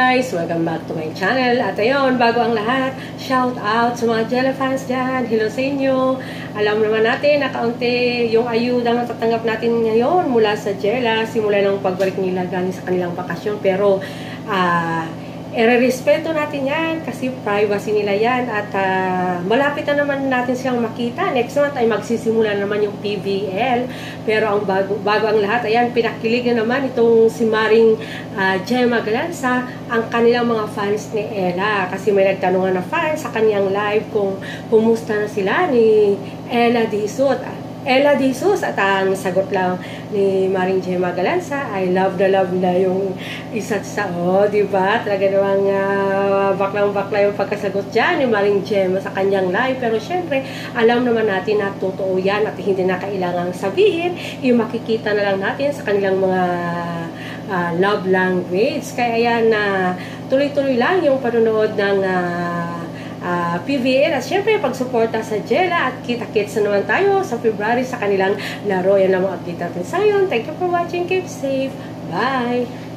guys! Welcome back to my channel. At ayun, bago ang lahat, shout out sa mga Jella fans dyan. Hello sa inyo. Alam naman natin na kaunti yung ayudang natatanggap natin ngayon mula sa Jella. Simula ng pagbalik nila galing sa kanilang bakasyon. Pero, respeto natin yan kasi privacy nila yan at malapit na naman natin silang makita. Next month ay magsisimula naman yung PVL. Pero ang bago ang lahat, ayan, pinakilig na naman itong si Maring Gemma Galanza, ang kanilang mga fans ni Ella. Kasi may nagtanungan na fans sa kanyang live kung kumusta na sila ni Ella Disut. Ella Disus at ang sagot lang ni Maring Gemma Galanza ay love na yung isa't sa diba? Talaga namang baklang-bakla yung pagkasagot dyan ni Maring Gemma sa kanyang live. Pero syempre, alam naman natin na totoo yan at hindi na kailangang sabihin. Yung makikita na lang natin sa kanilang mga love language. Kaya yan, tuloy-tuloy lang yung panonood ng PVL at syempre pagsuporta sa Jella at kita-kits na naman tayo sa February sa kanilang laro. Yan lang ang update natin sa ngayon. Thank you for watching. Keep safe. Bye!